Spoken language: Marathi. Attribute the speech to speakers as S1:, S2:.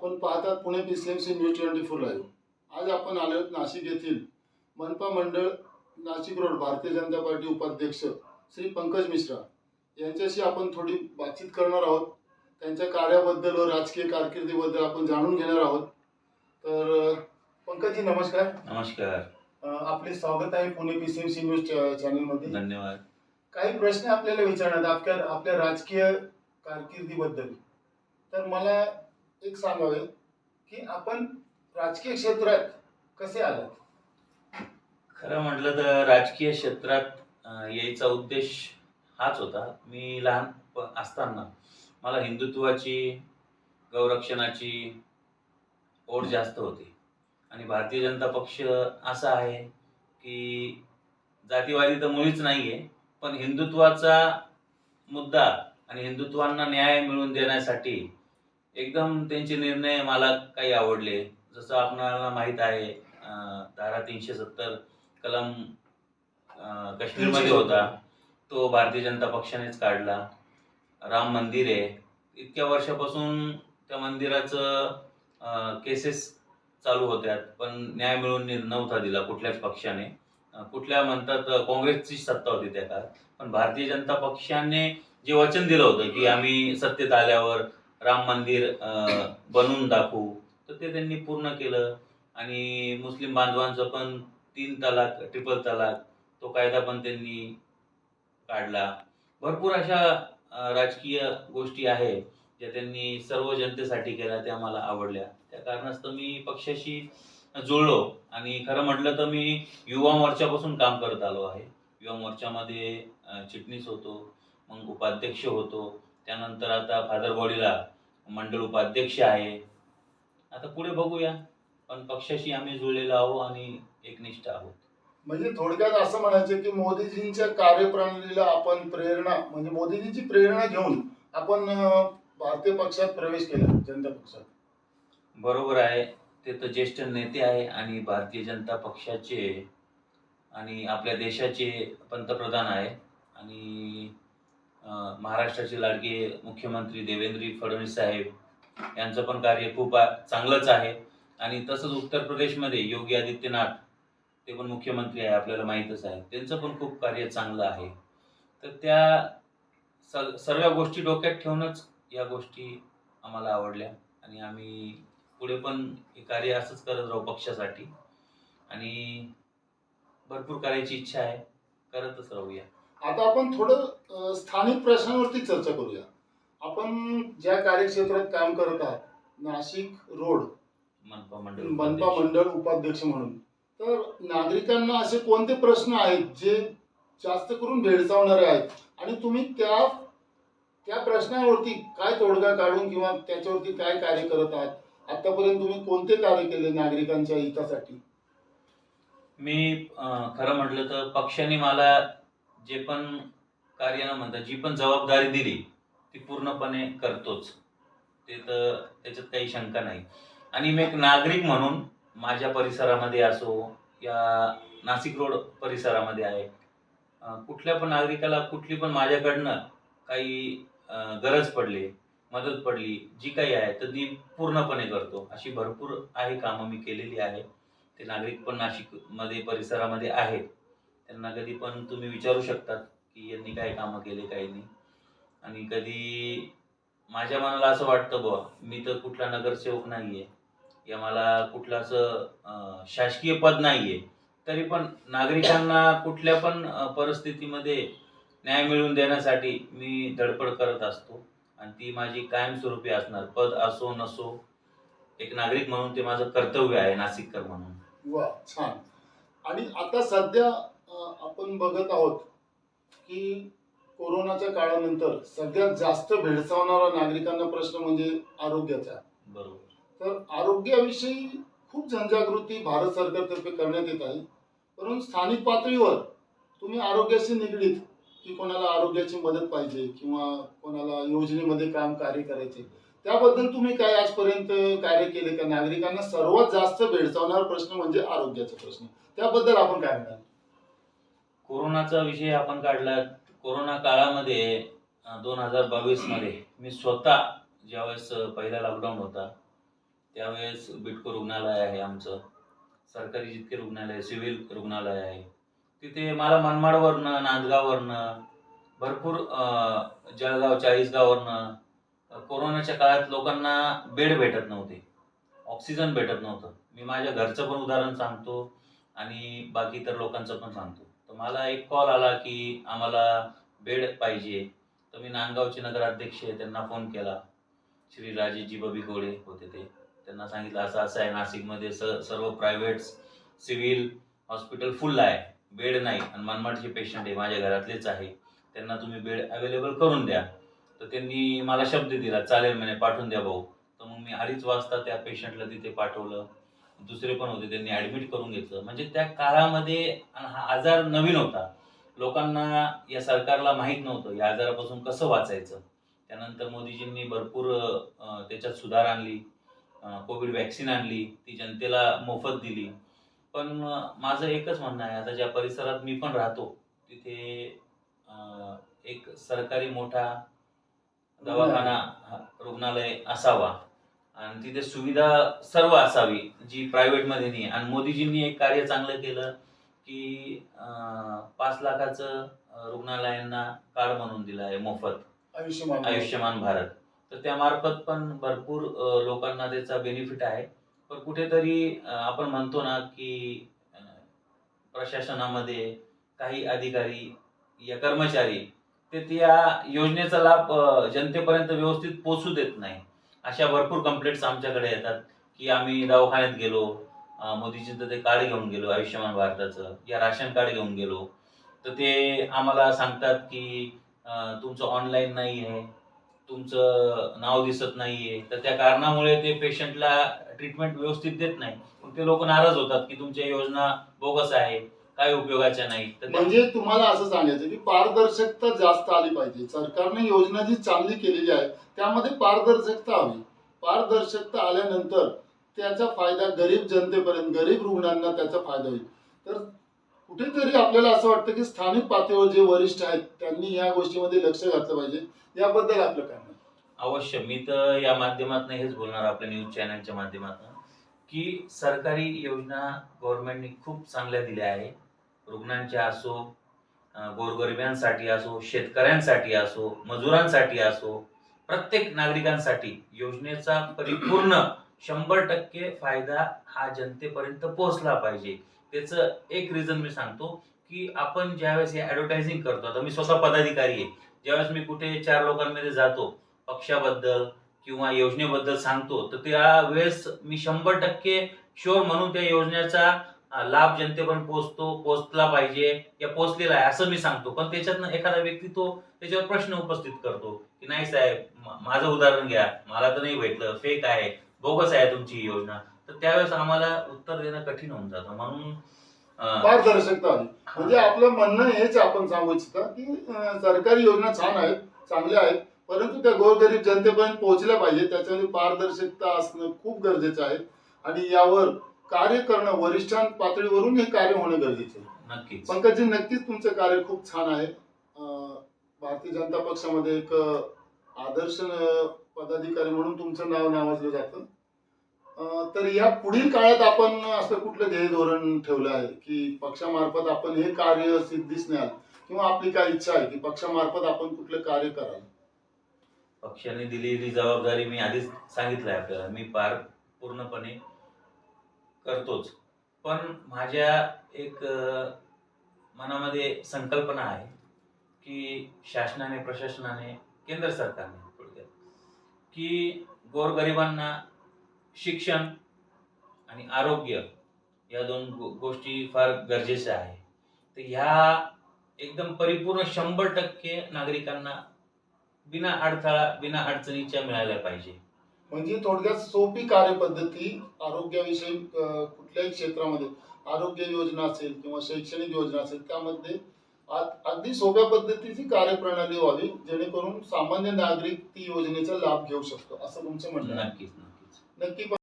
S1: आपण पाहतात पुणे PCMC न्यूज 24 लाईव्ह। आज आपण आलो आहोत नाशिक येथील मनपा मंडळ नाशिक रोड भारतीय जनता पार्टी उपाध्यक्ष श्री पंकज मिश्रा यांच्याशी आपण थोडी बातचीत करणार आहोत। त्यांच्या कार्याबद्दल व राजकीय कारकिर्दीबद्दल आपण जाणून घेणार आहोत। तर पंकजी नमस्कार।
S2: नमस्कार।
S1: आपले स्वागत आहे पुणे PCMC न्यूज चॅनल मध्ये।
S2: धन्यवाद।
S1: काही प्रश्न आपल्याला विचारण्यात आपल्या राजकीय कारकिर्दीबद्दल। तर मला एक सांगावे की आपण राजकीय क्षेत्रात कसे आलात?
S2: खरं म्हटलं तर राजकीय क्षेत्रात यायचा उद्देश हाच होता। मी लहान असताना मला हिंदुत्वाची गौरक्षणाची ओढ जास्त होती आणि भारतीय जनता पक्ष असा आहे की जातीवादी तर मुळीच नाहीये, पण हिंदुत्वाचा मुद्दा आणि हिंदुत्वांना न्याय मिळवून देण्यासाठी एकदम त्यांचे निर्णय मला काही आवडले। जसं आपल्याला माहित आहे धारा 370 कलम काश्मीरमध्ये होता, तो भारतीय जनता पक्षानेच काढला। राम मंदिर आहे, इतक्या वर्षापासून त्या मंदिराचं केसेस चालू होत्या, पण न्याय मिळवून नव्हता दिला कुठल्याच पक्षाने। कुठल्या म्हणतात काँग्रेसची सत्ता होती त्या काळात, पण भारतीय जनता पक्षाने जे वचन दिलं होतं की आम्ही सत्तेत आल्यावर राम मंदिर बनवून दाखवू, तर ते त्यांनी पूर्ण केलं। आणि मुस्लिम बांधवांचं पण 3 तलाक ट्रिपल तलाक तो कायदा पण त्यांनी काढला। भरपूर अशा राजकीय गोष्टी आहेत ज्या त्यांनी सर्व जनतेसाठी केल्या, त्या मला आवडल्या। त्या कारणास्तव मी पक्षाशी जुळलो आणि खरं म्हटलं तर मी युवा मोर्चापासून काम करत आलो आहे। युवा मोर्चामध्ये चिटणीस होतो, मग उपाध्यक्ष होतो, त्यानंतर आता फादर बॉडीला मंडळ उपाध्यक्ष आहे। आता पुढे बघूया, पण पक्षाशी आम्ही जुळलेलो आहोत आणि एकनिष्ठ आहोत।
S1: म्हणजे थोडक्यात असं म्हणायचं की मोदीजींच्या कार्यप्रणालीला आपण प्रेरणा म्हणजे मोदीजींची प्रेरणा घेऊन आपण भारतीय पक्षात प्रवेश केला, जनता पक्षात।
S2: बरोबर आहे, ते तर ज्येष्ठ नेते आहे आणि भारतीय जनता पक्षाचे आणि आपल्या देशाचे पंतप्रधान आहे आणि महाराष्ट्राचे लाडके मुख्यमंत्री देवेंद्र फडणवीस साहेब यांचं पण कार्य खूप चांगलंच आहे। आणि तसंच उत्तर प्रदेशमध्ये योगी आदित्यनाथ ते पण मुख्यमंत्री आहे, आपल्याला माहीतच आहे, त्यांचं पण खूप कार्य चांगलं आहे। तर त्या सर्व गोष्टी डोक्यात ठेवूनच या गोष्टी आम्हाला आवडल्या आणि आम्ही पुढे पण हे कार्य असंच करत राहू पक्षासाठी आणि भरपूर करायची इच्छा आहे, करतच राहूया।
S1: आता आपण थोडं स्थानिक प्रश्नांवरती चर्चा करूया। आपण ज्या कार्यक्षेत्रात काम करत आहात, नाशिक रोड
S2: मनपा
S1: मंडळ उपाध्यक्ष म्हणून, तर नागरिकांना असे कोणते प्रश्न आहेत जे जास्त करून भेडसावणारे आहेत आणि तुम्ही त्या प्रश्नावरती काय तोडगा काढून किंवा त्याच्यावरती काय कार्य करत आहात? आतापर्यंत तुम्ही कोणते कार्य केले नागरिकांच्या हितासाठी?
S2: मी खरं म्हटलं तर पक्षाने मला जे पण कार्य न म्हणता जी पण जबाबदारी दिली ती पूर्णपणे करतोच, ते तर त्याच्यात काही शंका नाही। आणि मी एक नागरिक म्हणून माझ्या परिसरामध्ये असो या नाशिक रोड परिसरामध्ये आहे, कुठल्या पण नागरिकाला कुठली पण माझ्याकडनं काही गरज पडली, मदत पडली, जी काही आहे तर ती पूर्णपणे करतो। अशी भरपूर आहे कामं मी केलेली आहे। ते नागरिक पण नाशिकमध्ये परिसरामध्ये आहेत, त्यांना कधी पण तुम्ही विचारू शकतात की यांनी काय कामं केले काही नाही। आणि कधी माझ्या मनाला असं वाटतं बुवा मी तर कुठला नगरसेवक नाहीये या मला कुठलं असं शासकीय पद नाहीये, तरी पण नागरिकांना कुठल्या पण परिस्थितीमध्ये न्याय मिळवून देण्यासाठी मी धडपड करत असतो आणि ती माझी कायमस्वरूपी असणार। पद असो नसो, एक नागरिक म्हणून ते माझं कर्तव्य आहे नाशिककर म्हणून।
S1: वा, छान। आणि आता सध्या आपण बघत आहोत की कोरोनाच्या काळानंतर सगळ्यात जास्त भेडसावणारा नागरिकांना प्रश्न म्हणजे आरोग्याचा।
S2: बरोबर।
S1: तर आरोग्याविषयी खूप जनजागृती भारत सरकारतर्फे करण्यात येत आहे, परंतु स्थानिक पातळीवर तुम्ही आरोग्याशी निगडीत की कोणाला आरोग्याची मदत पाहिजे किंवा कोणाला योजनेमध्ये कार्य करायचे, त्याबद्दल तुम्ही काय आजपर्यंत कार्य केले का? नागरिकांना सर्वात जास्त भेडसावणारा प्रश्न म्हणजे आरोग्याचा प्रश्न, त्याबद्दल आपण काय म्हणाल?
S2: कोरोनाचा विषय आपण काढला, कोरोना काळामध्ये 2022 मध्ये मी स्वतः ज्यावेळेस पहिला लॉकडाऊन होता त्यावेळेस बिटको रुग्णालय आहे आमचं, सरकारी जितके रुग्णालय, सिव्हिल रुग्णालय आहे, तिथे मला मनमाडवरनं, नांदगाववरनं, भरपूर जळगाव, चाळीसगाववरनं कोरोनाच्या काळात लोकांना बेड भेटत नव्हते, ऑक्सिजन भेटत नव्हतं. मी माझ्या घरचं पण उदाहरण सांगतो आणि बाकी इतर लोकांचं पण सांगतो. तर मला एक कॉल आला की आम्हाला बेड पाहिजे. तर मी नांदगावचे नगराध्यक्ष आहे, त्यांना फोन केला. श्री राजेशजी बबिगोळे होते ते. त्यांना सांगितलं असं असं आहे, नाशिकमध्ये सर्व प्रायव्हेट सिव्हिल हॉस्पिटल फुल आहे, बेड नाही आणि मनमाडचे पेशंट आहे, माझ्या घरातलेच आहे, त्यांना तुम्ही बेड अवेलेबल करून द्या. तर त्यांनी मला शब्द दिला, चालेल म्हणे, पाठवून द्या भाऊ. तर मग मी 2:30 वाजता त्या पेशंटला तिथे पाठवलं. दुसरे पण होते, त्यांनी ॲडमिट करून घेतलं. म्हणजे त्या काळामध्ये हा आजार नवीन होता, लोकांना, या सरकारला माहीत नव्हतं या आजारापासून कसं वाचायचं. त्यानंतर मोदीजींनी भरपूर त्याच्यात सुधार आणली, कोविड वॅक्सिन आणली, ती जनतेला मोफत दिली. पण माझं एकच म्हणणं आहे, आता ज्या परिसरात मी पण राहतो तिथे एक सरकारी मोठा दवाखाना, रुग्णालय असावा आणि तिथे सुविधा सर्व असावी, जी प्रायव्हेटमध्ये नाही. आणि मोदीजींनी एक कार्य चांगलं केलं की 5 लाखाचं रुग्णालयांना कार्ड म्हणून दिलं आहे मोफत, आयुष्यमान भारत. तर त्यामार्फत पण भरपूर लोकांना त्याचा बेनिफिट आहे. पण कुठेतरी आपण म्हणतो ना की प्रशासनामध्ये काही अधिकारी या कर्मचारी ते त्या योजनेचा लाभ जनतेपर्यंत व्यवस्थित पोहोचू देत नाही. अशा भरपूर कंप्लेंट्स आमच्याकडे येतात की आम्ही दवाखान्यात गेलो, मोदीजींचं ते कार्ड घेऊन गेलो आयुष्यमान भारताचं, या राशन कार्ड घेऊन गेलो, तर ते आम्हाला सांगतात की तुमचं ऑनलाईन नाही आहे, तुमचं नाव दिसत नाही आहे. तर त्या कारणामुळे ते पेशंटला ट्रीटमेंट व्यवस्थित देत नाही. मग ते लोक नाराज होतात की तुमच्या योजना बोगस आहे, काय उपयोगाच्या नाही. तर
S1: म्हणजे तुम्हाला असं सांगायचं की पारदर्शकता जास्त आली पाहिजे. सरकारने योजना जी चांगली केलेली आहे त्यामध्ये पारदर्शकता हवी. पारदर्शकता आल्यानंतर त्याचा फायदा गरीब जनतेपर्यंत, गरीब रुग्णांना त्याचा फायदा होईल. तर कुठेतरी आपल्याला असं वाटतं की स्थानिक पातळीवर जे वरिष्ठ आहेत त्यांनी या गोष्टीमध्ये लक्ष घातलं पाहिजे. याबद्दल आपलं काय म्हणणं?
S2: अवश्य, मी तर या माध्यमातून हेच बोलणार, आपल्या न्यूज चॅनलच्या माध्यमातून, की सरकारी योजना गव्हर्नमेंटने खूप चांगल्या दिल्या आहे. रुग्णांच्या असो, गोरगरिबांसाठी असो, शेतकऱ्यांसाठी असो, मजुरांसाठी असो, प्रत्येक नागरिकांसाठी योजनेचा परिपूर्ण 100% फायदा हा जनतेपर्यंत पोहोचला पाहिजे. त्याचं एक रिझन मी सांगतो की आपण ज्यावेळेस हे ॲडव्हर्टायझिंग करतो, आता मी स्वतः पदाधिकारी आहे, ज्यावेळेस मी कुठे 4 लोकांमध्ये जातो, पक्षाबद्दल किंवा योजनेबद्दल सांगतो, तर त्यावेळेस मी 100% शुअर म्हणून त्या योजनेचा लाभ जनतेपर्यंत पोहोचला पाहिजे या पोहोचलेला आहे असं मी सांगतो. पण त्याच्यातनं एखादा व्यक्ती तो त्याच्यावर प्रश्न उपस्थित करतो की नाही साहेब, माझं उदाहरण घ्या, मला तर नाही भेटलं, फेक आहे, बोगस आहे तुमची ही योजना. तर त्यावेळेस आम्हाला उत्तर देणं कठीण होऊन जातं. म्हणून
S1: पारदर्शकता आली. म्हणजे आपलं म्हणणं हेच आपण सांगू इच्छिता की सरकारी योजना छान आहेत, चांगल्या आहेत, परंतु त्या गोरगरीब जनतेपर्यंत पोहोचल्या पाहिजे. त्याच्यामध्ये पारदर्शकता असणं खूप गरजेचं आहे आणि यावर कार्य करणं, वरिष्ठां पातळीवरून हे कार्य होणं गरजेचं आहे.
S2: नक्कीच
S1: पंकजी, नक्कीच तुमचं कार्य खूप छान आहे. भारतीय जनता पक्षामध्ये एक आदर्श पदाधिकारी म्हणून तुमचं नाव नावाजलं जातं. तर या पुढील काळात आपण असं कुठलं ध्येय धोरण ठेवलं आहे की पक्षामार्फत आपण हे कार्य सिद्धीस न्याल, किंवा आपली काय इच्छा आहे की पक्षामार्फत आपण कुठलं कार्य कराल?
S2: पक्षाने दिलेली जबाबदारी मी आधीच सांगितलंय आपल्याला, मी पार पूर्णपणे करतोच. पण माझ्या एक मनामध्ये संकल्पना आहे की शासनाने, प्रशासनाने, केंद्र सरकारने थोडक्यात, की गोरगरिबांना शिक्षण आणि आरोग्य या 2 गोष्टी फार गरजेच्या आहे. तर ह्या एकदम परिपूर्ण 100% नागरिकांना बिना अडथळा, बिना अडचणीच्या मिळाल्या पाहिजे.
S1: म्हणजे थोडक्यात सोपी कार्यपद्धती आरोग्याविषयी, कुठल्याही क्षेत्रामध्ये आरोग्य योजना असेल किंवा शैक्षणिक योजना असेल त्यामध्ये अगदी सोप्या पद्धतीची कार्यप्रणाली व्हावी, जेणेकरून सामान्य नागरिक ती योजनेचा लाभ घेऊ शकतो, असं तुमचं म्हणणं आहे?
S2: नक्कीच नक्कीच.
S1: नक्की.